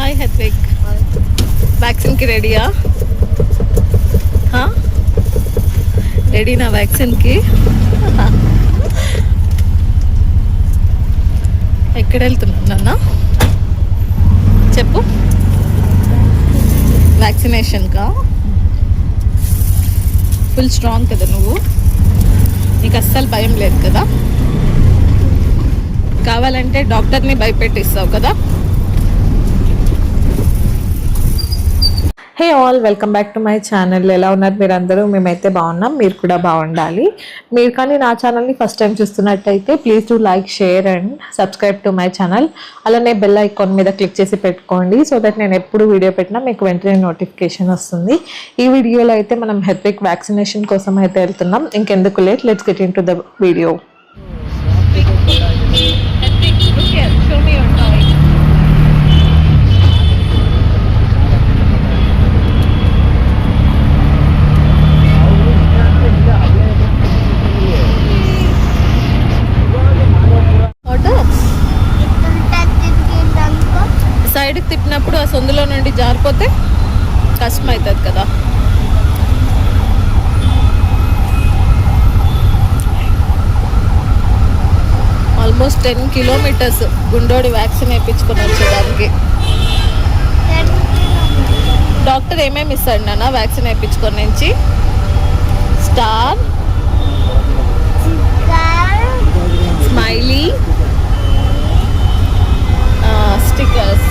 Hi Hethvik, వ్యాక్సిన్కి రెడీయా? రెడీనా వ్యాక్సిన్కి? ఎక్కడ వెళ్తున్నావు నాన్న? చెప్పు. వ్యాక్సినేషన్కా? ఫుల్ స్ట్రాంగ్ కదా నువ్వు, నీకు అస్సలు భయం లేదు కదా? కావాలంటే డాక్టర్ని భయపెట్టిస్తావు కదా? Hey all, welcome back to my channel. ఎలా ఉన్నారు మీరు అందరూ? మేమైతే బాగున్నాం, మీరు కూడా బాగుండాలి. మీరు కానీ నా ఛానల్ని ఫస్ట్ టైం చూస్తున్నట్టయితే please do like, share and subscribe to my channel. అలానే బెల్ ఐకాన్ మీద క్లిక్ చేసి పెట్టుకోండి, సో దట్ నేను ఎప్పుడు వీడియో పెట్టినా మీకు వెంటనే నోటిఫికేషన్ వస్తుంది. ఈ వీడియోలో అయితే మనం హెత్విక్ వ్యాక్సినేషన్ కోసం అయితే వెళ్తున్నాం. ఇంకెందుకు late, let's get in to the video. సైడ్కి తిప్పినప్పుడు ఆ సందులో నుండి జారిపోతే కష్టం అవుతుంది కదా. ఆల్మోస్ట్ 10 కిలోమీటర్స్ గుండోడి వ్యాక్సిన్ వేయించుకొని వచ్చేదానికి. డాక్టర్ ఏమేమి ఇస్తాడు నాన్న వ్యాక్సిన్ వేయించుకొని నుంచి? స్టార్, స్మైలీ, స్టిక్కర్స్,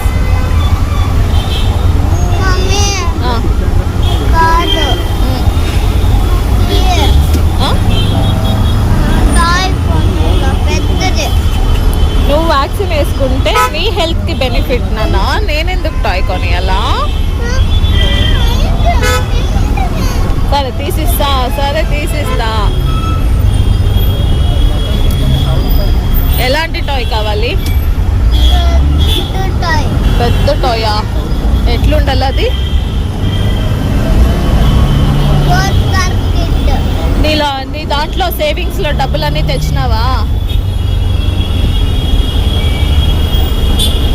నువ్వు వ్యాక్సిన్ వేసుకుంటే నీ హెల్త్కి బెనిఫిట్ నాన్న. నేనెందుకు టాయ్ కొనియాలా? సరే తీసిస్తా. ఎలాంటి టాయ్ కావాలి? పెద్ద టాయా? ఎట్లుండాలి అది? నీ దాంట్లో సేవింగ్స్లో డబ్బులన్నీ తెచ్చినావా?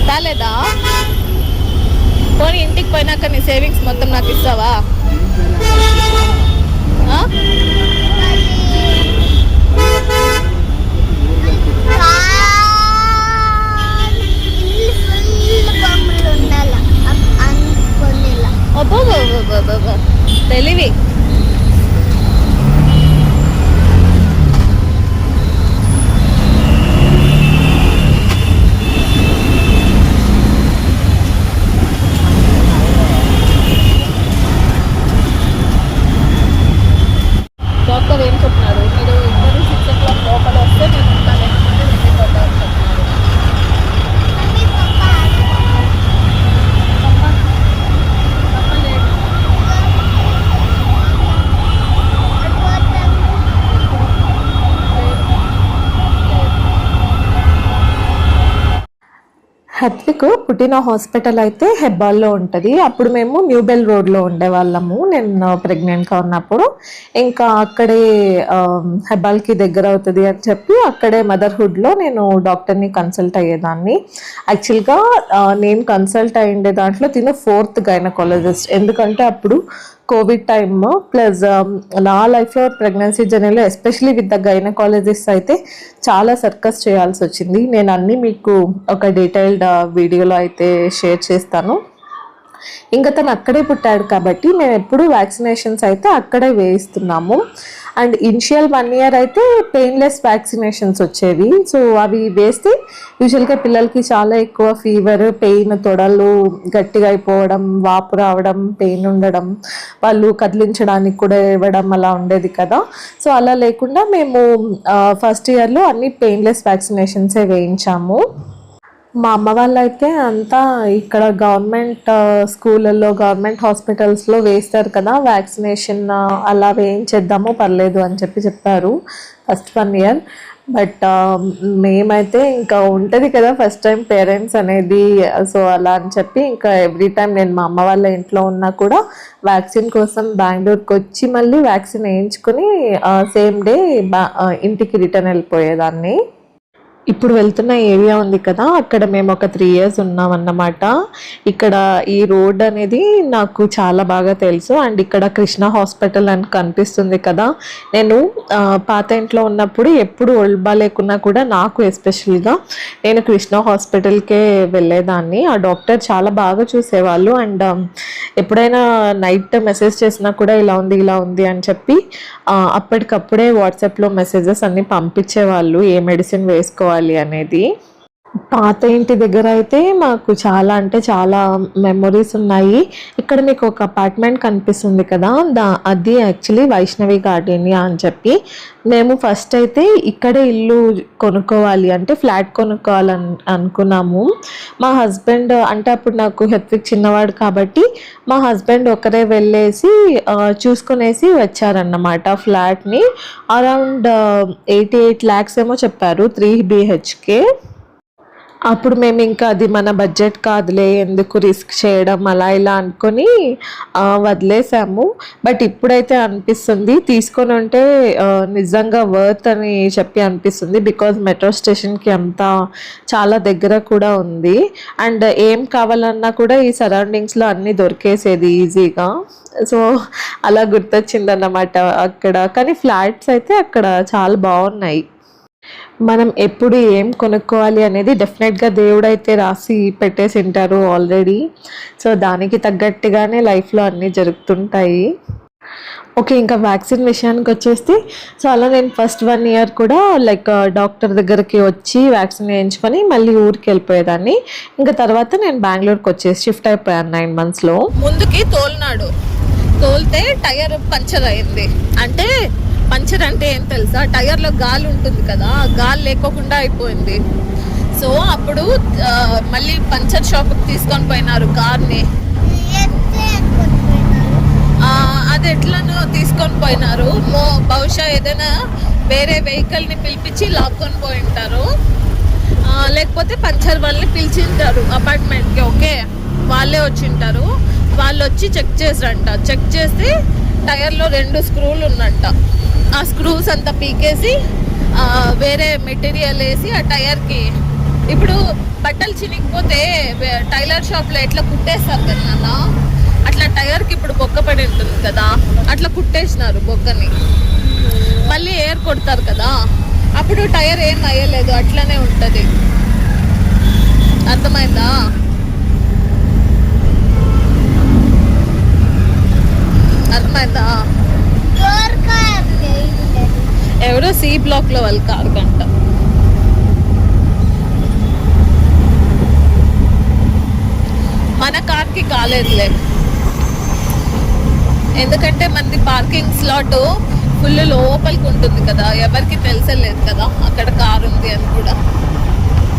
రాలేదా? పోనీ ఇంటికి పోయినాక నీ సేవింగ్స్ మొత్తం నాకు ఇస్తావా? తెలివి. డాక్టర్ ఏం చెప్తున్నారు? మీరు ఇద్దరు 6 o'clock లోపల వస్తే నేను ఉంటాను, లేకపోతే వెళ్ళిపోతాను చెప్తున్నారు. హెత్విక్ పుట్టిన హాస్పిటల్ అయితే హెబ్బాల్లో ఉంటుంది. అప్పుడు మేము న్యూబెల్ రోడ్లో ఉండేవాళ్ళము, నేను ప్రెగ్నెంట్గా ఉన్నప్పుడు. ఇంకా అక్కడే హెబ్బాల్కి దగ్గర అవుతుంది అని చెప్పి అక్కడే మదర్హుడ్లో నేను డాక్టర్ని కన్సల్ట్ అయ్యేదాన్ని. యాక్చువల్గా నేను కన్సల్ట్ అయ్యిండే దాంట్లో తిను 4th గైనకాలజిస్ట్. ఎందుకంటే అప్పుడు కోవిడ్ టైమ్ ప్లస్ నా లైఫ్లో ప్రెగ్నెన్సీ జర్నీలో ఎస్పెషలీ విత్ ద గైనకాలజిస్ట్ అయితే చాలా సర్కస్ చేయాల్సి వచ్చింది. నేను అన్నీ మీకు ఒక డీటెయిల్డ్ వీడియోలో అయితే షేర్ చేస్తాను. ఇంకా తను అక్కడే పుట్టాడు కాబట్టి మేము ఎప్పుడు వ్యాక్సినేషన్స్ అయితే అక్కడే వేయిస్తున్నాము. అండ్ ఇనిషియల్ 1 year అయితే పెయిన్లెస్ వ్యాక్సినేషన్స్ వచ్చేవి. సో అవి వేస్తే యూజువల్గా పిల్లలకి చాలా ఎక్కువ ఫీవర్, పెయిన్, తొడలు గట్టిగా అయిపోవడం, వాపు రావడం, పెయిన్ ఉండడం, వాళ్ళు కదిలించడానికి కూడా ఇవ్వడం అలా ఉండేది కదా. సో అలా లేకుండా మేము ఫస్ట్ ఇయర్లో అన్ని పెయిన్లెస్ వ్యాక్సినేషన్సే వేయించాము. మా అమ్మ వాళ్ళైతే అంతా ఇక్కడ గవర్నమెంట్ స్కూళ్ళల్లో, గవర్నమెంట్ హాస్పిటల్స్లో వేస్తారు కదా వ్యాక్సినేషన్, అలా వేయించేద్దాము పర్లేదు అని చెప్పారు ఫస్ట్ 1 year. బట్ మేమైతే ఇంకా ఉంటుంది కదా ఫస్ట్ టైం పేరెంట్స్ అనేది, సో అలా అని చెప్పి ఇంకా ఎవ్రీ టైం నేను మా అమ్మ వాళ్ళ ఇంట్లో ఉన్నా కూడా వ్యాక్సిన్ కోసం బెంగళూరుకి వచ్చి మళ్ళీ వ్యాక్సిన్ వేయించుకొని సేమ్ డే ఇంటికి రిటర్న్ వెళ్ళిపోయేదాన్ని. ఇప్పుడు వెళ్తున్న ఏరియా ఉంది కదా, అక్కడ మేము ఒక 3 ఇయర్స్ ఉన్నామన్నమాట. ఇక్కడ ఈ రోడ్ అనేది నాకు చాలా బాగా తెలుసు. అండ్ ఇక్కడ కృష్ణ హాస్పిటల్ అని కనిపిస్తుంది కదా, నేను పాత ఇంట్లో ఉన్నప్పుడు ఎప్పుడు ఒళ్ళు బాగాలేకున్నా కూడా నాకు ఎస్పెషల్గా నేను కృష్ణ హాస్పిటల్కే వెళ్ళేదాన్ని. ఆ డాక్టర్ చాలా బాగా చూసేవాళ్ళు. అండ్ ఎప్పుడైనా నైట్ మెసేజ్ చేసినా కూడా ఇలా ఉంది అని చెప్పి అప్పటికప్పుడే వాట్సాప్లో మెసేజెస్ అన్నీ పంపించేవాళ్ళు, ఏ మెడిసిన్ వేసుకోవాలి అనేది. పాత ఇంటి దగ్గర అయితే మాకు చాలా అంటే చాలా మెమొరీస్ ఉన్నాయి. ఇక్కడ మీకు ఒక అపార్ట్మెంట్ కనిపిస్తుంది కదా, అది యాక్చువల్లీ వైష్ణవి గార్డెనియా అని చెప్పి. మేము ఫస్ట్ అయితే ఇక్కడే ఇల్లు కొనుక్కోవాలి అంటే ఫ్లాట్ కొనుక్కోవాలని అనుకున్నాము. మా హస్బెండ్ అంటే అప్పుడు నాకు హెత్విక్ చిన్నవాడు కాబట్టి మా హస్బెండ్ ఒకరే వెళ్ళేసి చూసుకునేసి వచ్చారన్నమాట. ఫ్లాట్ని అరౌండ్ 88 lakhs ఏమో చెప్పారు, 3 BHK. అప్పుడు మేము ఇంకా అది మన బడ్జెట్ కాదులే, ఎందుకు రిస్క్ చేయడం అలా ఇలా అనుకొని వదిలేసాము. బట్ ఇప్పుడైతే అనిపిస్తుంది తీసుకొని ఉంటే నిజంగా వర్త్ అని చెప్పి అనిపిస్తుంది. బికాజ్ మెట్రో స్టేషన్కి అంతా చాలా దగ్గర కూడా ఉంది. అండ్ ఏం కావాలన్నా కూడా ఈ సరౌండింగ్స్లో అన్నీ దొరికేసేది ఈజీగా. సో అలా గుర్తొచ్చిందన్నమాట అక్కడ. కానీ ఫ్లాట్స్ అయితే అక్కడ చాలా బాగున్నాయి. మనం ఎప్పుడు ఏం కొనుక్కోవాలి అనేది డెఫినెట్గా దేవుడైతే రాసి పెట్టేసి ఉంటారు ఆల్రెడీ. సో దానికి తగ్గట్టుగానే లైఫ్లో అన్నీ జరుగుతుంటాయి. ఓకే, ఇంకా వ్యాక్సిన్ విషయానికి వచ్చేస్తే సో అలా నేను ఫస్ట్ 1 year కూడా లైక్ డాక్టర్ దగ్గరికి వచ్చి వ్యాక్సిన్ వేయించుకొని మళ్ళీ ఊరికి వెళ్ళిపోయేదాన్ని. ఇంకా తర్వాత నేను బెంగళూరుకి వచ్చేసి షిఫ్ట్ అయిపోయాను 9 monthsలో. ముందుకి తోలితే టైర్ పంచర్ అయింది. అంటే పంచర్ అంటే ఏం తెలుసా, టైర్లో గాలి ఉంటుంది కదా, గాలి లేకోకుండా అయిపోయింది. సో అప్పుడు మళ్ళీ పంచర్ షాప్కి తీసుకొని పోయినారు కార్ని. అది ఎట్లనో తీసుకొని పోయినారు. బహుశా ఏదైనా వేరే వెహికల్ని పిలిపించి లాక్కొని పోయి ఉంటారు, లేకపోతే పంచర్ వాళ్ళని పిలిచింటారు అపార్ట్మెంట్కి. ఓకే, వాళ్ళే వచ్చింటారు. వాళ్ళు వచ్చి చెక్ చేసారంట. చెక్ చేస్తే టైర్లో 2 స్క్రూలు ఉన్నట్ట. ఆ స్క్రూస్ అంతా పీకేసి వేరే మెటీరియల్ వేసి ఆ టైర్కి, ఇప్పుడు బట్టలు చినిగిపోతే టైలర్ షాప్లో ఎట్లా కుట్టేస్తారు కదా నాన్న, అట్లా టైర్కి ఇప్పుడు బొక్క పడి ఉంటుంది కదా, అట్లా కుట్టేసినారు బొక్కని. మళ్ళీ ఎయిర్ కొడతారు కదా, అప్పుడు టైర్ ఏం అయ్యలేదు, అట్లనే ఉంటుంది. అర్థమైందా? అర్థమైందా? ఎవరో C బ్లాక్లో వాళ్ళ కార్ కంట. మన కార్కి కాలేదులే, ఎందుకంటే మనది పార్కింగ్ స్లాట్ ఫుల్ లోపలికి ఉంటుంది కదా, ఎవరికి తెలిసలేదు కదా అక్కడ కార్ ఉంది అని కూడా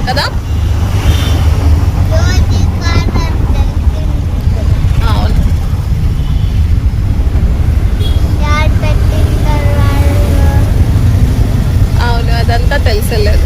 కదా. అవును, అవును, అదంతా తెలిసలేదు.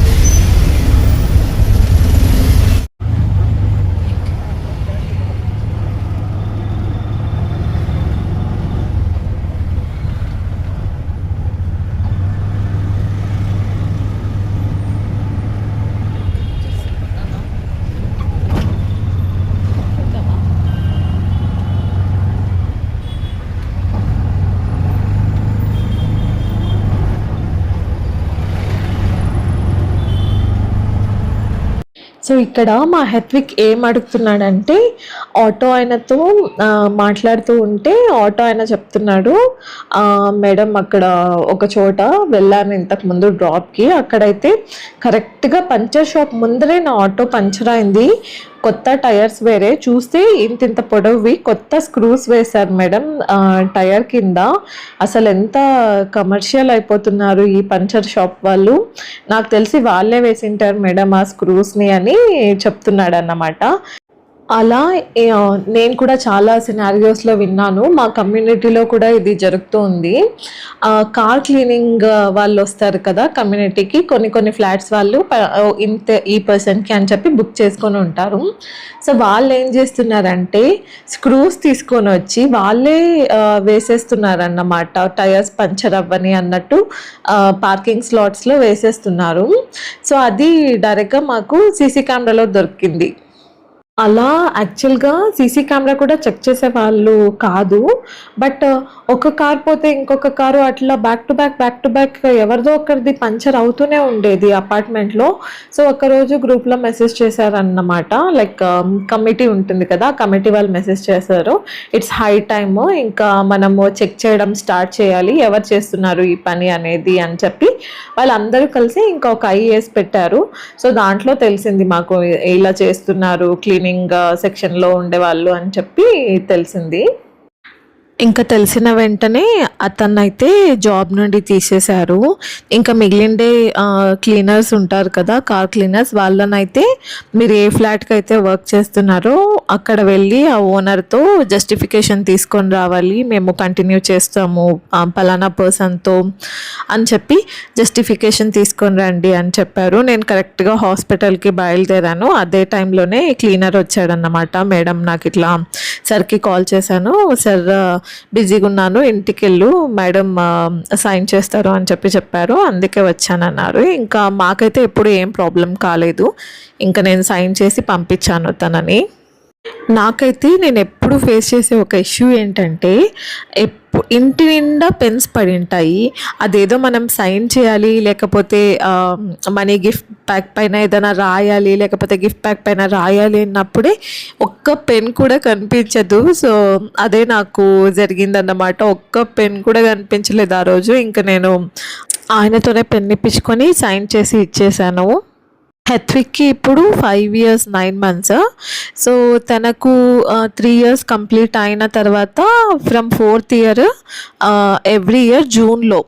సో ఇక్కడ మా హెత్విక్ ఏం అడుగుతున్నాడంటే, ఆటో ఆయనతో మాట్లాడుతూ ఉంటే ఆటో ఆయన చెప్తున్నాడు, మేడం అక్కడ ఒక చోట వెళ్ళాను ఇంతకుముందు డ్రాప్కి, అక్కడైతే కరెక్ట్గా పంచర్ షాప్ ముందరే నా ఆటో పంచర్ అయింది. కొత్త టైర్స్ వేరే చూస్తే ఇంత పొడవువి కొత్త స్క్రూస్ వేశారు మేడం టైర్ కింద. అసలు ఎంత కమర్షియల్ అయిపోతున్నారు ఈ పంచర్ షాప్ వాళ్ళు, నాకు తెలిసి వాళ్ళే వేసింటారు మేడం ఆ స్క్రూస్ని అని చెప్తున్నాడు అన్నమాట. అలా నేను కూడా చాలా సినారియోస్‌లో విన్నాను. మా కమ్యూనిటీలో కూడా ఇది జరుగుతూ ఉంది. కార్ క్లీనింగ్ వాళ్ళొస్తారు కదా! కమ్యూనిటీకి కొన్ని కొన్ని ఫ్లాట్స్ వాళ్ళు ఇంత ఈ పర్సన్‌కి అని చెప్పి బుక్ చేసుకొని ఉంటారు. సో, వాళ్ళేం చేస్తున్నారంటే స్క్రూస్ తీసుకొనొచ్చి వాళ్ళే వేసేస్తున్నారన్నమాట. టైర్స్ పంక్చర్ అవ్వని అన్నట్టు పార్కింగ్ స్లాట్స్‌లో వేసేస్తున్నారు. సో, అది డైరెక్ట్‌గా మాకు సీసీ కెమెరాలో దొరికింది. అలా యాక్చువల్‌గా సీసీ కెమెరా కూడా చెక్ చేసేవాళ్ళు కాదు. బట్ ఒక కార్ పోతే ఇంకొక కారు అట్లా బ్యాక్ టు బ్యాక్ ఎవరిదో ఒకరిది పంక్చర్ అవుతూనే ఉండేది అపార్ట్మెంట్‌లో. సో, ఒకరోజు గ్రూప్‌లో మెసేజ్ చేశారన్నమాట. లైక్ కమిటీ ఉంటుంది కదా! కమిటీ వాళ్ళు మెసేజ్ చేశారు. ఇట్స్ హై టైమ్ ఇంకా మనము చెక్ చేయడం స్టార్ట్ చేయాలి. ఎవరు చేస్తున్నారు ఈ పని అనేది అని చెప్పి వాళ్ళందరూ కలిసి ఇంకా ఒక ఐఏఎస్ పెట్టారు. సో, దాంట్లో తెలిసింది మాకు ఇలా చేస్తున్నారు క్లీనింగ్ సెక్షన్‌లో ఉండేవాళ్ళు అని చెప్పి తెలిసింది. ఇంకా తెలిసిన వెంటనే అతన్నైతే జాబ్ నుండి తీసేశారు. ఇంకా మిగిలిండే క్లీనర్స్ ఉంటారు కదా! కార్ క్లీనర్స్ వాళ్ళనైతే మీరు ఏ ఫ్లాట్‌కైతే వర్క్ చేస్తున్నారో అక్కడ వెళ్ళి ఆ ఓనర్‌తో జస్టిఫికేషన్ తీసుకొని రావాలి. మేము కంటిన్యూ చేస్తాము పలానా పర్సన్‌తో అని చెప్పి జస్టిఫికేషన్ తీసుకొని రండి అని చెప్పారు. నేను కరెక్ట్‌గా హాస్పిటల్‌కి బయలుదేరాను. అదే టైంలోనే క్లీనర్ వచ్చాడన్నమాట. మేడం నాకు ఇట్లా సార్‌కి కాల్ చేశాను. సార్ బిజీగా ఉన్నాను ఇంటికెళ్ళు మేడం సైన్ చేస్తారు అని చెప్పారు. అందుకే వచ్చానన్నారు. ఇంకా మాకైతే ఎప్పుడు ఏం ప్రాబ్లం కాలేదు. ఇంకా నేను సైన్ చేసి పంపించాను తనని. నాకైతే నేను ఎప్పుడు ఫేస్ చేసే ఒక ఇష్యూ ఏంటంటే ఇంటి నిండా పెన్స్ పడి ఉంటాయి. అదేదో మనం సైన్ చేయాలి లేకపోతే మనీ గిఫ్ట్ ప్యాక్ పైన ఏదైనా రాయాలి లేకపోతే గిఫ్ట్ ప్యాక్ పైన రాయాలి అన్నప్పుడే ఒక్క పెన్ కూడా కనిపించదు. సో, అదే నాకు జరిగిందన్నమాట. ఒక్క పెన్ కూడా కనిపించలేదు ఆ రోజు. ఇంకా నేను ఆయనతోనే పెన్ ఇప్పించుకొని సైన్ చేసి ఇచ్చేసాను. హెత్విక్కి ఇప్పుడు 5 years 9 months. సో, తనకు 3 years కంప్లీట్ అయిన తర్వాత from 4th year every year జూన్లో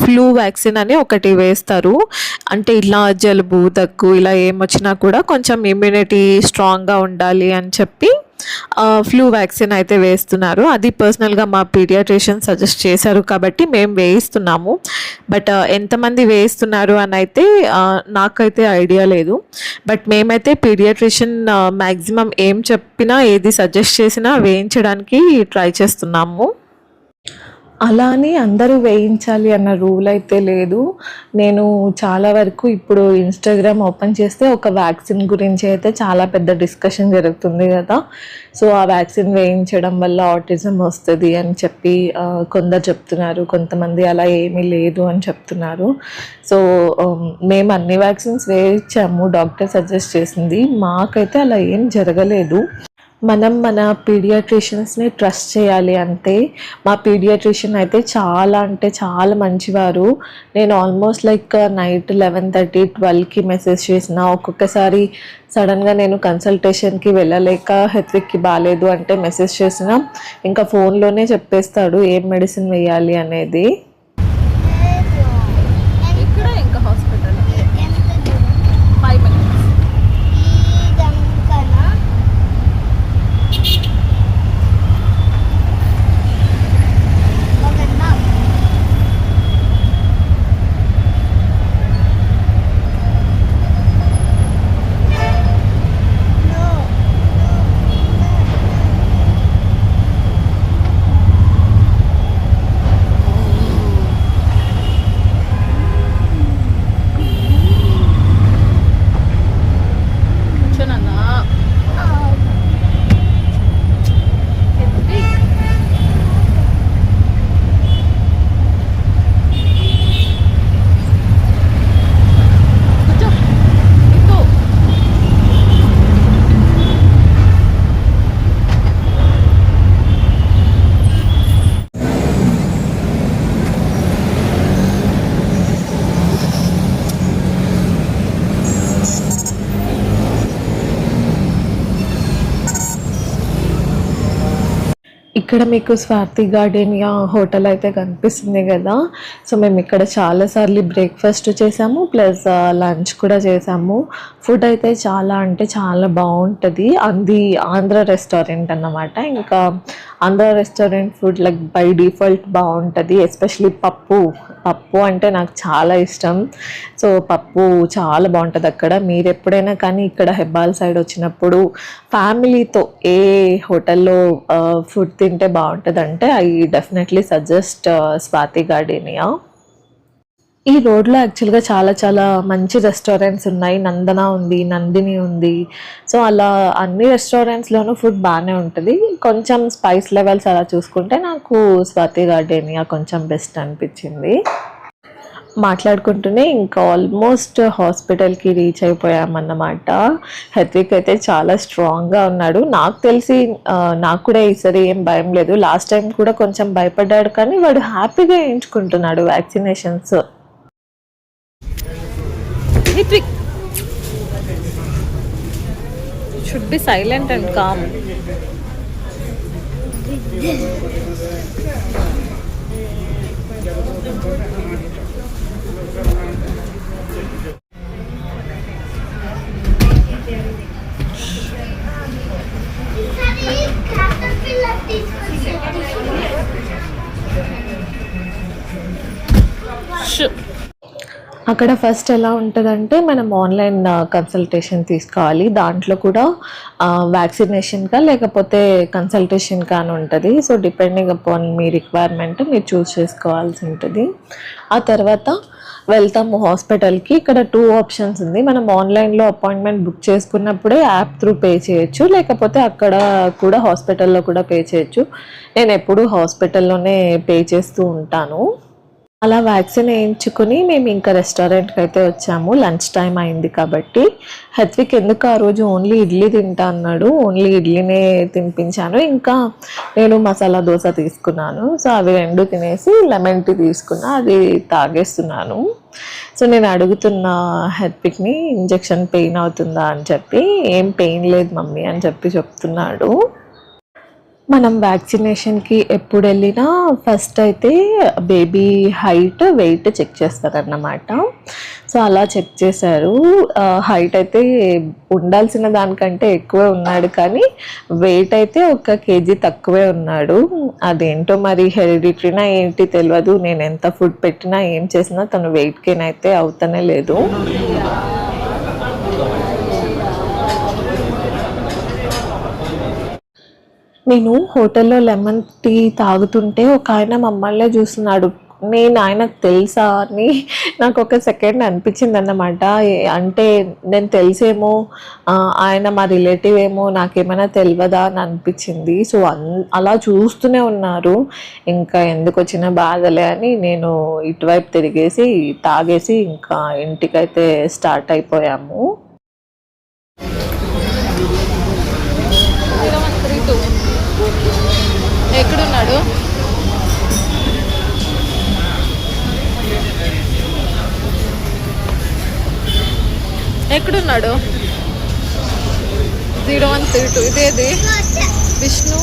ఫ్లూ వ్యాక్సిన్ అని ఒకటి వేస్తారు. అంటే ఇలా జలుబు దగ్గు ఇలా ఏమొచ్చినా కూడా కొంచెం ఇమ్యూనిటీ స్ట్రాంగ్గా ఉండాలి అని చెప్పి ఫ్లూ వ్యాక్సిన్ అయితే వేస్తున్నారు. అది పర్సనల్గా మా పీడియాట్రిషియన్ సజెస్ట్ చేశారు కాబట్టి మేము వేయిస్తున్నాము. బట్ ఎంతమంది వేయిస్తున్నారు అని అయితే నాకైతే ఐడియా లేదు. బట్ మేమైతే పీడియాట్రిషియన్ మ్యాక్సిమం ఏం చెప్పినా ఏది సజెస్ట్ చేసినా వేయించడానికి ట్రై చేస్తున్నాము. అలా అని అందరూ వేయించాలి అన్న రూల్ అయితే లేదు. నేను చాలా వరకు ఇప్పుడు ఇన్స్టాగ్రామ్ ఓపెన్ చేస్తే ఒక వ్యాక్సిన్ గురించి అయితే చాలా పెద్ద డిస్కషన్ జరుగుతుంది కదా! సో, ఆ వ్యాక్సిన్ వేయించడం వల్ల ఆటిజం వస్తుంది అని చెప్పి కొందరు చెప్తున్నారు. కొంతమంది అలా ఏమీ లేదు అని చెప్తున్నారు. సో, మేము అన్ని వ్యాక్సిన్స్ వేయించాము డాక్టర్ సజెస్ట్ చేసింది. మాకైతే అలా ఏం జరగలేదు. మనం మన పీడియాట్రిషియన్స్ని ట్రస్ట్ చేయాలి అంతే. మా పీడియాట్రిషియన్ అయితే చాలా అంటే చాలా మంచివారు. నేను ఆల్మోస్ట్ లైక్ నైట్ 11:30 12కి మెసేజ్ చేసిన ఒక్కొక్కసారి సడన్గా నేను కన్సల్టేషన్కి వెళ్ళలేక హెత్విక్కి బాగాలేదు అంటే మెసేజ్ చేసిన ఇంకా ఫోన్లోనే చెప్పేస్తాడు ఏం మెడిసిన్ వేయాలి అనేది. ఇక్కడ ఇంకా హాస్పిటల్ 5 minutes. ఇక్కడ మీకు స్వాతి గార్డెనియా హోటల్ అయితే కనిపిస్తుంది కదా. సో మేము ఇక్కడ చాలాసార్లు బ్రేక్ఫాస్ట్ చేసాము, ప్లస్ లంచ్ కూడా చేసాము. ఫుడ్ అయితే చాలా అంటే చాలా బాగుంటుంది. అది ఆంధ్ర రెస్టారెంట్ అన్నమాట. ఇంకా Andhra restaurant food like by default బాగుంటుంది. ఎస్పెషలీ పప్పు అంటే నాకు చాలా ఇష్టం. సో పప్పు చాలా బాగుంటుంది అక్కడ. మీరు ఎప్పుడైనా కానీ ఇక్కడ హెబ్బాల్ సైడ్ వచ్చినప్పుడు ఫ్యామిలీతో ఏ హోటల్లో ఫుడ్ తింటే బాగుంటుంది అంటే I definitely suggest Swathi gardenia. ఈ రోడ్లో యాక్చువల్గా చాలా చాలా మంచి రెస్టారెంట్స్ ఉన్నాయి. నందన ఉంది, నందిని ఉంది. సో అలా అన్ని రెస్టారెంట్స్లోనూ ఫుడ్ బాగానే ఉంటుంది. కొంచెం స్పైస్ లెవెల్స్ అలా చూసుకుంటే నాకు స్వాతి గార్డెనియా కొంచెం బెస్ట్ అనిపించింది. మాట్లాడుకుంటూనే ఇంకా ఆల్మోస్ట్ హాస్పిటల్కి రీచ్ అయిపోయామన్నమాట. హెత్విక్ అయితే చాలా స్ట్రాంగ్గా ఉన్నాడు. నాకు తెలిసి నాకు కూడా ఈసారి ఏం భయం లేదు. లాస్ట్ టైం కూడా కొంచెం భయపడ్డాడు, కానీ వాడు హ్యాపీగా వేయించుకుంటున్నాడు vaccinations. Ritwik should be silent and calm. అక్కడ ఫస్ట్ ఎలా ఉంటుందంటే మనం ఆన్లైన్ కన్సల్టేషన్ తీసుకోవాలి. దాంట్లో కూడా వ్యాక్సినేషన్కా లేకపోతే కన్సల్టేషన్కా అని ఉంటుంది. So depending upon me requirement మీరు చూస్ చేసుకోవాల్సి ఉంటుంది. ఆ తర్వాత వెళ్తాము హాస్పిటల్కి. ఇక్కడ 2 ఆప్షన్స్ ఉంది. మనం ఆన్లైన్లో అపాయింట్మెంట్ బుక్ చేసుకున్నప్పుడే యాప్ త్రూ పే చేయొచ్చు, లేకపోతే అక్కడ కూడా హాస్పిటల్లో కూడా పే చేయొచ్చు. నేను ఎప్పుడూ హాస్పిటల్లోనే పే చేస్తూ ఉంటాను. అలా వ్యాక్సిన్ వేయించుకుని మేము ఇంకా రెస్టారెంట్కి అయితే వచ్చాము. లంచ్ టైం అయింది కాబట్టి. హెత్విక్ ఎందుకు ఆ రోజు ఓన్లీ ఇడ్లీ తింటా అన్నాడు. ఓన్లీ ఇడ్లీనే తినిపించాను. ఇంకా నేను మసాలా దోశ తీసుకున్నాను. సో అవి 2 తినేసి లెమన్ టీ తీసుకున్నా, అది తాగేస్తున్నాను. సో నేను అడుగుతున్న హెత్విక్ని ఇంజెక్షన్ పెయిన్ అవుతుందా అని చెప్పి. ఏం పెయిన్ లేదు మమ్మీ అని చెప్తున్నాడు. మనం వ్యాక్సినేషన్కి ఎప్పుడు వెళ్ళినా ఫస్ట్ అయితే బేబీ హైట్ వెయిట్ చెక్ చేస్తారన్నమాట. సో అలా చెక్ చేశారు. హైట్ అయితే ఉండాల్సిన దానికంటే ఎక్కువే ఉన్నాడు, కానీ వెయిట్ అయితే 1 kg తక్కువే ఉన్నాడు. అదేంటో మరి హెరిడిటరీనా ఏంటి తెలియదు. నేను ఎంత ఫుడ్ పెట్టినా ఏం చేసినా తను వెయిట్ గెయిన్ అయితే అవుతానే లేదు. నేను హోటల్లో లెమన్ టీ తాగుతుంటే ఒక ఆయన మమ్మల్నే చూస్తున్నాడు. నేను ఆయనకు తెలుసా అని నాకు ఒక సెకండ్ అనిపించింది అన్నమాట. అంటే నేను తెలిసేమో, ఆయన మా రిలేటివ్ ఏమో, నాకేమైనా తెలియదా అని అనిపించింది. సో అలా చూస్తూనే ఉన్నారు. ఇంకా ఎందుకు వచ్చిన బాధలే అని నేను ఇటువైపు తిరిగేసి తాగేసి ఇంకా ఇంటికైతే స్టార్ట్ అయిపోయాము. ఎక్కడున్నాడు? ఎక్కడున్నాడు? 0132. ఇదేది? విష్ణు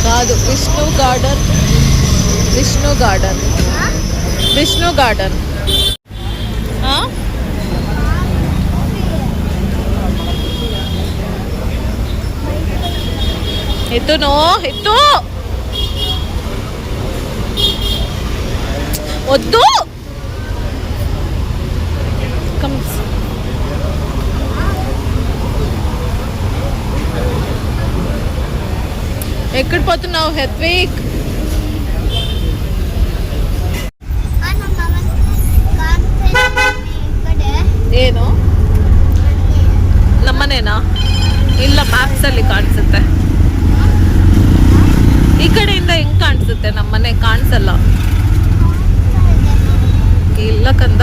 కాదు, విష్ణు గార్డెన్. ఎత్తును ఎత్తు, వద్దు. ఎక్కడ పోతున్నావు హెత్విక్? ಏನು ನಮ್ಮನೇನಾ? ಇಲ್ಲ, ಮ್ಯಾಪ್ಸ್ ಅಲ್ಲಿ ಕಾಣಿಸುತ್ತೆ. ಈ ಕಡೆಯಿಂದ ಹೆಂಗ್ ಕಾಣಿಸುತ್ತೆ? ನಮ್ಮನೆ ಕಾಣಿಸಲ್ಲ. ಇಲ್ಲ ಕಂದ.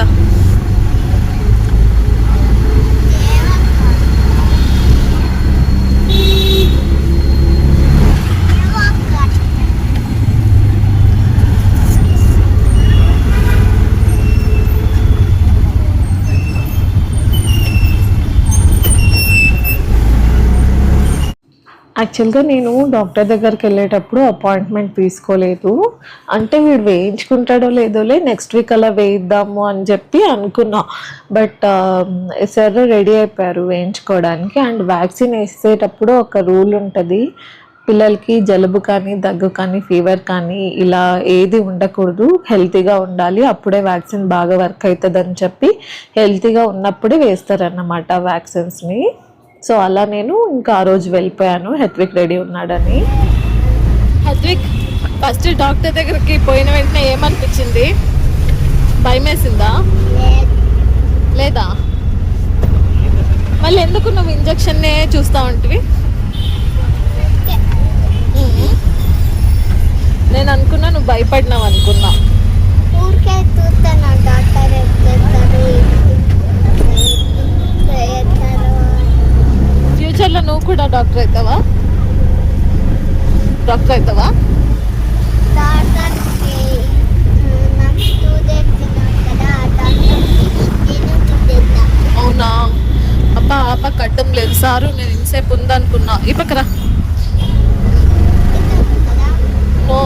యాక్చువల్గా నేను డాక్టర్ దగ్గరికి వెళ్ళేటప్పుడు అపాయింట్మెంట్ తీసుకోలేదు. అంటే వీడు వేయించుకుంటాడో లేదోలే, నెక్స్ట్ వీక్ అలా వేయిద్దాము అని చెప్పి అనుకున్నా. బట్ సార్ రెడీ అయిపోయారు వేయించుకోవడానికి. అండ్ వ్యాక్సిన్ వేసేటప్పుడు ఒక రూల్ ఉంటుంది, పిల్లలకి జలుబు కానీ దగ్గు కానీ ఫీవర్ కానీ ఇలా ఏది ఉండకూడదు, హెల్తీగా ఉండాలి, అప్పుడే వ్యాక్సిన్ బాగా వర్క్ అవుతుందని చెప్పి హెల్తీగా ఉన్నప్పుడే వేస్తారన్నమాట వ్యాక్సిన్స్ని. సో అలా నేను ఇంకా ఆ రోజు వెళ్ళిపోయాను హెత్విక్ రెడీ ఉన్నాడని. హెత్విక్ ఫస్ట్ డాక్టర్ దగ్గరికి పోయిన వెంటనే ఏమనిపించింది? భయం వేసిందా? లేదా? మళ్ళీ ఎందుకు నువ్వు ఇంజక్షన్నే చూస్తా ఉంటివి? నేను అనుకున్నా నువ్వు భయపడినావు అనుకున్నా. ఊరికే చూస్తాను డాక్టర్ ఎట్లేస్తారు ఫ్యూచర్లో నువ్వు కూడా డాక్టర్ అవుతావా? డాక్టర్ అవుతావా? డాక్టర్కి నాకు చూసేస్తున్నాను కదా, డాక్టర్కి నేను చూసేద్దా. అవునా? అబ్బా అబ్బా కట్టం లేదు సారు, నేను ఇంతసేపు ఉందనుకున్నా. ఈ పక్కరా. నో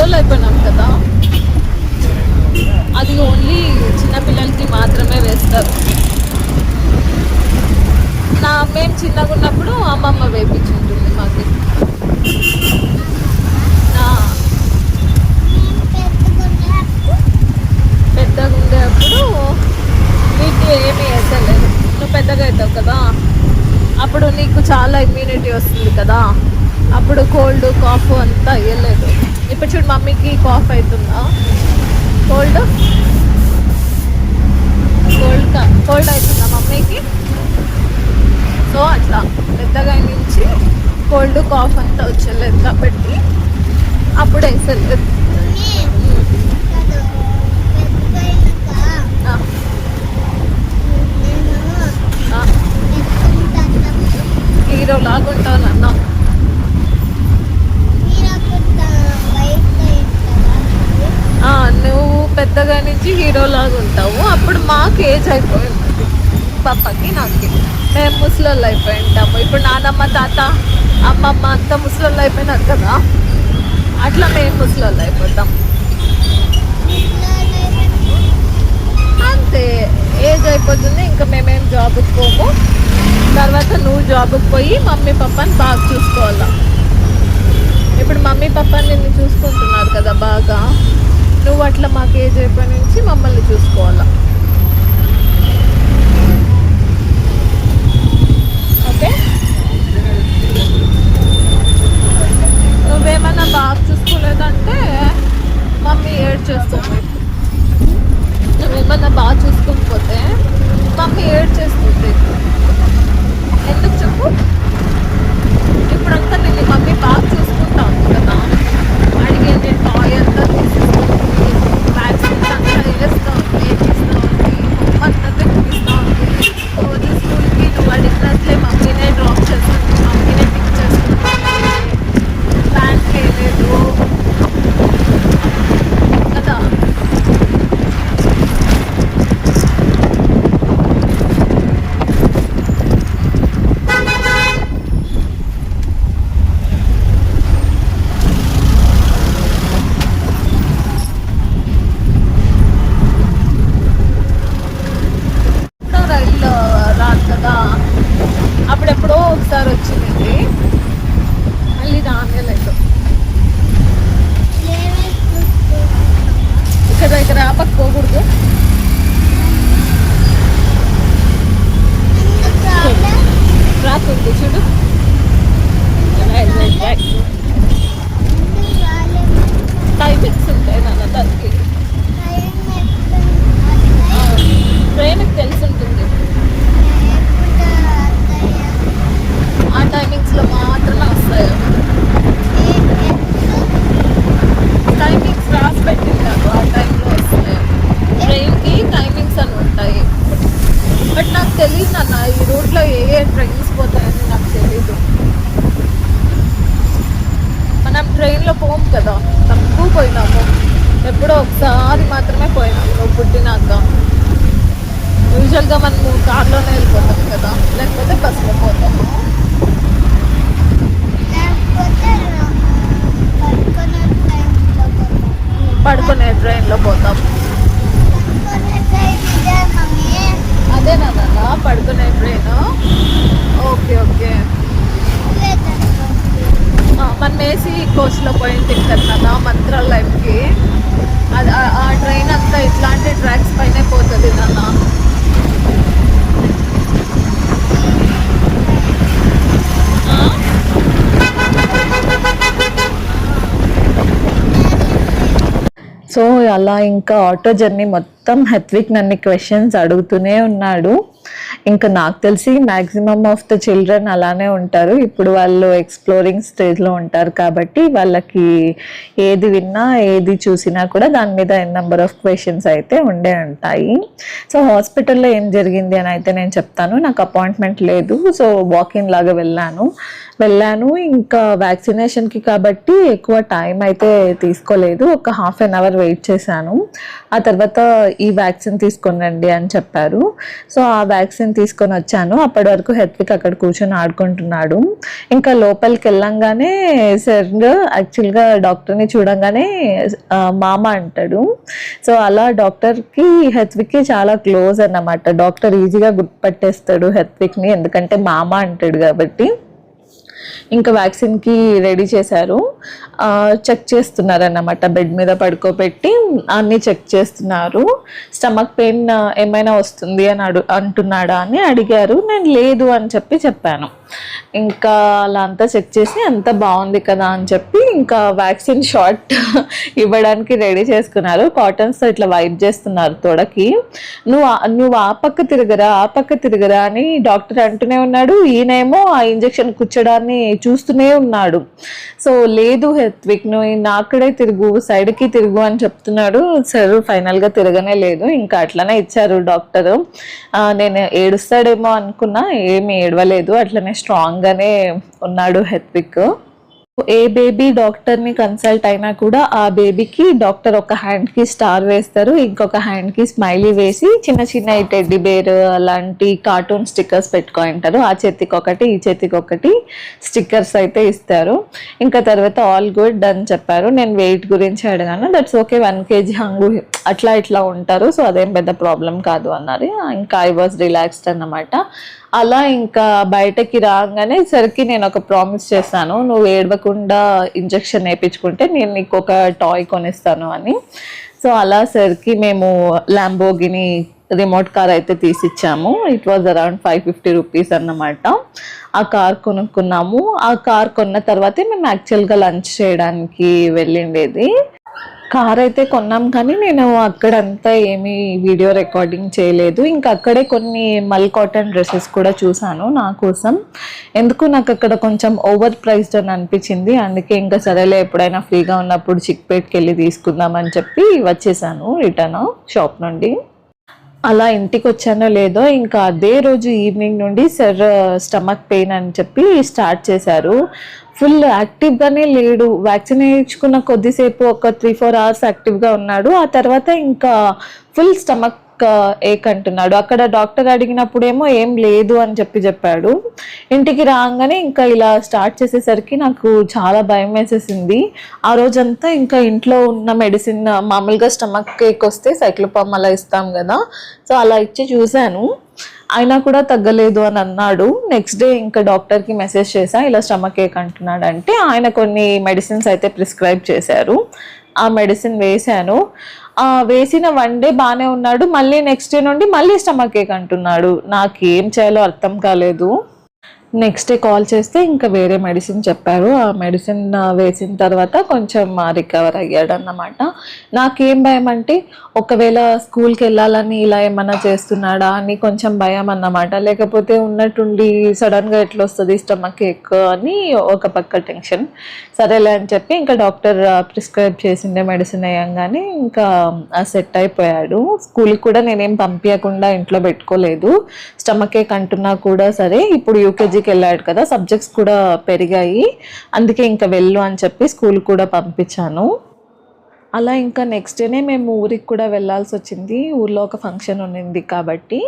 ముసలోళ్ళు అయిపోయినాం కదా, అది ఓన్లీ చిన్నపిల్లలకి మాత్రమే వేస్తారు. మేము చిన్నగా ఉన్నప్పుడు అమ్మమ్మ వేయించుంటుంది మాకు. పెద్దగా ఉండేటప్పుడు నీకు ఏమీ వేసలేదు, నువ్వు పెద్దగా అవుతావు కదా, అప్పుడు నీకు చాలా ఇమ్యూనిటీ వస్తుంది కదా, అప్పుడు కోల్డ్ కాఫ్ అంతా అయ్యలేదు. ఇప్పుడు చూడు మమ్మీకి కాఫ్ అవుతుందా, కోల్డ్ అవుతుందా మమ్మీకి? సో అట్లా పెద్దగా నుంచి కోల్డ్ కాఫ్ అంతా వచ్చలేదు కాబట్టి అప్పుడు వేసలేదు. హీరో లాగుంటావు నాన్న, నువ్వు పెద్దగా నుంచి హీరో లాగా ఉంటావు. అప్పుడు మాకు ఏజ్ అయిపోయింది, పాపకి నాకు, మేము ముసలోళ్ళు అయిపోయి ఉంటాము. ఇప్పుడు నానమ్మ తాత అమ్మమ్మ అంతా ముసలోళ్ళు అయిపోయినారు కదా, అట్లా మేము ముసలోళ్ళు అయిపోతాం అంతే. ఏజ్ అయిపోతుంది, ఇంకా మేమేం జాబ్కి పోము. తర్వాత నువ్వు జాబ్కి పోయి మమ్మీ పప్పని బాగా చూసుకోవాలా. ఇప్పుడు మమ్మీ పప్పని నిన్ను చూసుకుంటున్నారు కదా బాగా, నువ్వు అట్లా మాకు ఏజ్ అయిపోయి నుంచి మమ్మల్ని చూసుకోవాలా. ఓకే, నువ్వేమన్నా బాగా చూసుకోలేదంటే మమ్మీ ఏడ్ చేస్తుంది. నువ్వేమన్నా బాగా చూసుకోకపోతే మమ్మీ ఏడ్ చేస్తుంది. ఎందుకు చెప్పు? ఇప్పుడంతా నేను మమ్మీ బాగా చూసుకుంటా ఉంది కదా, అడిగేది టాయ్ అంతా తీసేస్తుంది, వ్యాక్సిన్స్ అంతా వేస్తూ ఉంది, వేపిస్తూ ఉంది, అంతా తెప్పిస్తూ ఉంది. రోజు స్కూల్కి నువ్వు అడిగినట్లే మమ్మీనే డ్రాప్ చేస్తుంది, మమ్మీనే పిక్ చేస్తుంది, ప్లాన్ చేయలేదు కదా. రైల్లో రాదు కదా, అప్పుడెప్పుడో ఒకసారి వచ్చింది, మళ్ళీ రానేలేదు. ఇక్కడ ఆపకు పోకూడదు. రాకుంది చూడు, టైమింగ్స్ ఉంటాయి నాన్న దానికి. ట్రైన్కి తెలిసి ఉంటుంది, ఆ టైమింగ్స్లో మాత్రమే వస్తాయి. టైమింగ్స్ రాసి పెట్టింటారు, ఆ టైంలో వస్తాయి. ట్రైన్కి టైమింగ్స్ అని ఉంటాయి, బట్ నాకు తెలియదు అన్న ఈ రూట్లో ఏ ట్రైన్స్ పోతాయని నాకు తెలీదు. మనం ట్రైన్లో పోము కదా, తక్కువ పోయినాము, ఎప్పుడో ఒకసారి మాత్రమే పోయినాము నువ్వు పుట్టినాక. యూజువల్గా మనము కార్లోనే వెళ్ళిపోతాం కదా, లేకపోతే బస్సులో పోతాము. పడుకునే ట్రైన్లో పోతాం. అదేనా పడుకునే ట్రైన్? ఓకే ఓకే, మనం ఏసీ కోచ్లో పోయింది కదా మంత్రాలయంకి, అది ఆ ట్రైన్ అంతా ఇట్లాంటి ట్రాక్స్ పైనే పోతుంది నాన్న. సో అలా ఇంకా ఆటో జర్నీ మొత్తం హెత్విక్ నన్ను క్వశ్చన్స్ అడుగుతూనే ఉన్నాడు. ఇంకా నాకు తెలిసి మ్యాక్సిమమ్ ఆఫ్ ద చిల్డ్రన్ అలానే ఉంటారు. ఇప్పుడు వాళ్ళు ఎక్స్ప్లోరింగ్ స్టేజ్లో ఉంటారు కాబట్టి వాళ్ళకి ఏది విన్నా ఏది చూసినా కూడా దాని మీద నెంబర్ ఆఫ్ క్వశ్చన్స్ అయితే ఉండే ఉంటాయి. సో హాస్పిటల్లో ఏం జరిగింది అని అయితే నేను చెప్తాను. నాకు అపాయింట్మెంట్ లేదు, సో వాకిన్ లాగా వెళ్ళాను. ఇంకా వ్యాక్సినేషన్కి కాబట్టి ఎక్కువ టైం అయితే తీసుకోలేదు, ఒక హాఫ్ అన్ అవర్ వెయిట్ చేశాను. ఆ తర్వాత ఈ వ్యాక్సిన్ తీసుకొని రండి అని చెప్పారు. సో ఆ వ్యాక్సిన్ తీసుకొని వచ్చాను. అప్పటి వరకు హెత్విక్ అక్కడ కూర్చొని ఆడుకుంటున్నాడు. ఇంకా లోపలికి వెళ్ళంగానే సార్ యాక్చువల్గా డాక్టర్ని చూడంగానే మామ అంటాడు. సో అలా డాక్టర్కి హెత్విక్కి చాలా క్లోజ్ అన్నమాట. డాక్టర్ ఈజీగా గుర్తుపట్టేస్తాడు హెత్విక్ని, ఎందుకంటే మామ అంటాడు కాబట్టి. ఇంకా వ్యాక్సిన్కి రెడీ చేశారు. చెక్ చేస్తున్నారు అన్నమాట, బెడ్ మీద పడుకోబెట్టి అన్నీ చెక్ చేస్తున్నారు. స్టమక్ పెయిన్ ఏమైనా వస్తుంది అని అంటున్నాడా అని అడిగారు. నేను లేదు అని చెప్పాను. ఇంకా అలా అంతా చెక్ చేసి అంతా బాగుంది కదా అని చెప్పి ఇంకా వ్యాక్సిన్ షాట్ ఇవ్వడానికి రెడీ చేసుకున్నారు. కాటన్స్తో ఇట్లా వైప్ చేస్తున్నారు తొడకి. నువ్వు ఆ పక్క తిరగరా అని డాక్టర్ అంటూనే ఉన్నాడు. ఈయనేమో ఆ ఇంజెక్షన్ కూర్చోడాన్ని చూస్తూనే ఉన్నాడు. సో లేదు హెత్విక్, నువ్వు నాక్కడే తిరుగు, సైడ్కి తిరుగు అని చెప్తున్నాడు. సరే ఫైనల్గా తిరగనే లేదు. ఇంకా అట్లనే ఇచ్చారు డాక్టరు. నేను ఏడుస్తాడేమో అనుకున్నా, ఏమి ఏడవలేదు, అట్లనే స్ట్రాంగ్గానే ఉన్నాడు హెత్విక్. ఏ బేబీ డాక్టర్ని కన్సల్ట్ అయినా కూడా ఆ బేబీకి డాక్టర్ ఒక హ్యాండ్కి స్టార్ వేస్తారు, ఇంకొక హ్యాండ్కి స్మైలీ వేసి చిన్న చిన్న టెడ్డీ బేర్ అలాంటి కార్టూన్ స్టిక్కర్స్ పెట్టుకుంటారు. ఆ చేతికి ఒకటి, ఈ చేతికి ఒకటి స్టిక్కర్స్ అయితే ఇస్తారు. ఇంకా తర్వాత ఆల్ గుడ్ అని చెప్పారు. నేను వెయిట్ గురించి అడిగాను. దట్స్ ఓకే, 1 kg హంగు ఇట్లా ఉంటారు, సో అదేం పెద్ద ప్రాబ్లం కాదు అన్నారు. ఇంకా ఐ వాజ్ రిలాక్స్డ్ అన్నమాట. అలా ఇంకా బయటకి రాగానే సరికి నేను ఒక ప్రామిస్ చేశాను, నువ్వు ఏడవకుండా ఇంజెక్షన్ వేయించుకుంటే నేను నీకు ఒక టాయ్ కొనిస్తాను అని. సో అలా సరికి మేము ల్యాంబోగిని రిమోట్ కార్ అయితే తీసిచ్చాము. ఇట్ వాజ్ అరౌండ్ 550 రూపీస్ అన్నమాట. ఆ కార్ కొనుక్కున్నాము. ఆ కార్ కొన్న తర్వాతే మేము యాక్చువల్గా లంచ్ చేయడానికి వెళ్ళిండేది. కార్ అయితే కొన్నాం, కానీ నేను అక్కడంతా ఏమీ వీడియో రికార్డింగ్ చేయలేదు. ఇంకా అక్కడే కొన్ని మల్ కాటన్ డ్రెస్సెస్ కూడా చూసాను నా కోసం. ఎందుకు నాకు అక్కడ కొంచెం ఓవర్ ప్రైస్డ్ అని అనిపించింది. అందుకే ఇంకా సరేలే, ఎప్పుడైనా ఫ్రీగా ఉన్నప్పుడు చిక్పేట్కి వెళ్ళి తీసుకుందామని చెప్పి వచ్చేసాను రిటర్న్ షాప్ నుండి. అలా ఇంటికి వచ్చానో లేదో ఇంకా అదే రోజు ఈవినింగ్ నుండి సార్ స్టమక్ పెయిన్ అని చెప్పి స్టార్ట్ చేశారు. ఫుల్ యాక్టివ్గానే లేడు. వ్యాక్సిన్ వేయించుకున్న కొద్దిసేపు ఒక 3-4 hours యాక్టివ్గా ఉన్నాడు. ఆ తర్వాత ఇంకా ఫుల్ స్టమక్ ఏక్ అంటున్నాడు. అక్కడ డాక్టర్ అడిగినప్పుడేమో ఏం లేదు అని చెప్పాడు. ఇంటికి రాగానే ఇంకా ఇలా స్టార్ట్ చేసేసరికి నాకు చాలా భయం వేసేసింది. ఆ రోజంతా ఇంకా ఇంట్లో ఉన్న మెడిసిన్, మామూలుగా స్టమక్ ఏక్ వస్తే సైక్లోపామ్ అలా ఇస్తాం కదా, సో అలా ఇచ్చి చూశాను. అయినా కూడా తగ్గలేదు అని అన్నాడు. నెక్స్ట్ డే ఇంకా డాక్టర్కి మెసేజ్ చేశా, ఇలా స్టమక్ ఏక్ అంటున్నాడు అంటే ఆయన కొన్ని మెడిసిన్స్ అయితే ప్రిస్క్రైబ్ చేశారు. ఆ మెడిసిన్ వేశాను. వేసిన 1 day బాగానే ఉన్నాడు. మళ్ళీ నెక్స్ట్ డే నుండి మళ్ళీ స్టమక్ ఏక్ అంటున్నాడు. నాకు ఏం చేయాలో అర్థం కాలేదు. నెక్స్ట్ డే కాల్ చేస్తే ఇంకా వేరే మెడిసిన్ చెప్పారు. ఆ మెడిసిన్ వేసిన తర్వాత కొంచెం రికవర్ అయ్యాడు అన్నమాట. నాకేం భయం అంటే ఒకవేళ స్కూల్కి వెళ్ళాలని ఇలా ఏమన్నా చేస్తున్నాడా అని కొంచెం భయం అన్నమాట. లేకపోతే ఉన్నట్టుండి సడన్గా ఎట్లా వస్తుంది స్టమక్ ఏక్ అని ఒక పక్క టెన్షన్. సరేలే అని చెప్పి ఇంకా డాక్టర్ ప్రిస్క్రైబ్ చేసిండే మెడిసిన్ వేయంగానే ఇంకా సెట్ అయిపోయాడు. స్కూల్కి కూడా నేనేం పంపించకుండా ఇంట్లో పెట్టుకోలేదు. స్టమక్ ఏక్ అంటున్నా కూడా సరే, ఇప్పుడు యూకేజీకి వెళ్ళాడు కదా, సబ్జెక్ట్స్ కూడా పెరిగాయి, అందుకే ఇంకా వెళ్ళు అని చెప్పి స్కూల్ కూడా పంపించాను. అలా ఇంకా నెక్స్ట్ డేనే మేము ఊరికి కూడా వెళ్ళాల్సి వచ్చింది. ఊర్లో ఒక ఫంక్షన్ ఉన్నింది కాబట్టి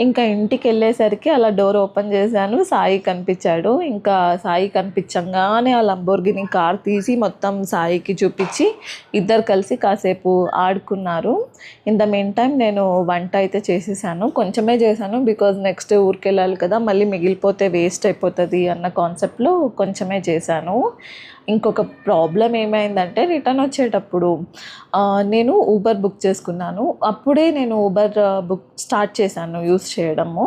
ఇంకా ఇంటికి వెళ్ళేసరికి అలా డోర్ ఓపెన్ చేశాను. సాయి కనిపించాడు. ఇంకా సాయి కనిపించంగానే ఆ లంబోర్గిని కార్ తీసి మొత్తం సాయికి చూపించి ఇద్దరు కలిసి కాసేపు ఆడుకున్నారు. ఇన్ ద మెయిన్ టైం నేను వంట అయితే చేసేసాను. కొంచెమే చేశాను, బికాజ్ నెక్స్ట్ ఊరికి వెళ్ళాలి కదా, మళ్ళీ మిగిలిపోతే వేస్ట్ అయిపోతుంది అన్న కాన్సెప్ట్లో కొంచెమే చేశాను. ఇంకొక ప్రాబ్లం ఏమైందంటే రిటర్న్ వచ్చేటప్పుడు నేను ఊబర్ బుక్ చేసుకున్నాను. అప్పుడే నేను ఊబర్ బుక్ స్టార్ట్ చేశాను యూస్ చేయడము.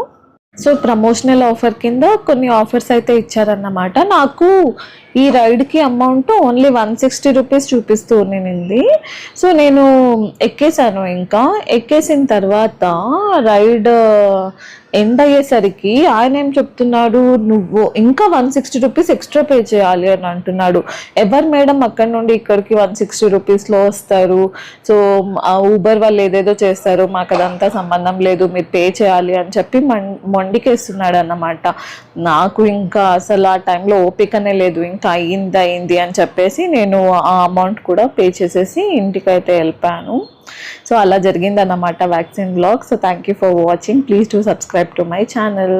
సో ప్రమోషనల్ ఆఫర్ కింద కొన్ని ఆఫర్స్ అయితే ఇచ్చారన్నమాట. నాకు ఈ రైడ్కి అమౌంట్ ఓన్లీ 160 రూపీస్ చూపిస్తూ ఉన్నింది. సో నేను ఎక్కేసాను. ఇంకా ఎక్కేసిన తర్వాత రైడ్ ఎండ్ అయ్యేసరికి ఆయన ఏం చెప్తున్నాడు, నువ్వు ఇంకా 160 రూపీస్ ఎక్స్ట్రా పే చేయాలి అని అంటున్నాడు. ఎవరు మేడం అక్కడ నుండి ఇక్కడికి 160 రూపీస్లో వస్తారు, సో ఊబర్ వాళ్ళు ఏదేదో చేస్తారు, మాకు అదంతా సంబంధం లేదు, మీరు పే చేయాలి అని చెప్పి మొండికేస్తున్నాడు అన్నమాట. నాకు ఇంకా అసలు ఆ టైంలో ఓపికనే లేదు. ఇంకా అయింది అని చెప్పేసి నేను ఆ అమౌంట్ కూడా పే చేసేసి ఇంటికైతే వెళ్ళిపోయాను. సో అలా జరిగిందన్నమాట vaccine blog. So thank you for watching. Please to subscribe to my channel.